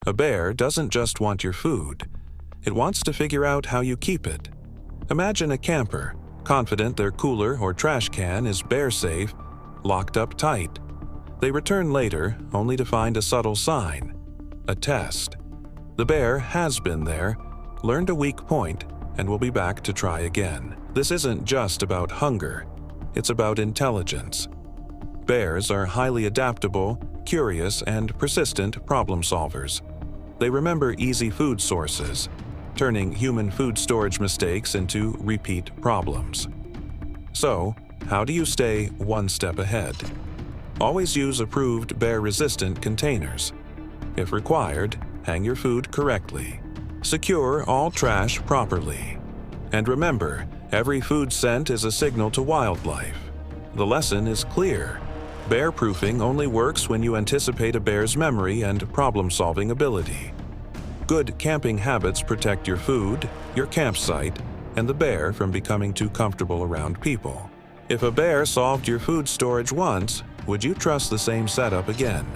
A bear doesn't just want your food. It wants to figure out how you keep it. Imagine a camper, confident their cooler or trash can is bear-safe, locked up tight. They return later, only to find a subtle sign, a test. The bear has been there, learned a weak point, and will be back to try again. This isn't just about hunger, it's about intelligence. Bears are highly adaptable, curious, and persistent problem solvers. They remember easy food sources, turning human food storage mistakes into repeat problems. So, how do you stay one step ahead? Always use approved bear-resistant containers. If required, hang your food correctly. Secure all trash properly. And remember, every food scent is a signal to wildlife. The lesson is clear. Bear-proofing only works when you anticipate a bear's memory and problem-solving ability. Good camping habits protect your food, your campsite, and the bear from becoming too comfortable around people. If a bear solved your food storage once, would you trust the same setup again?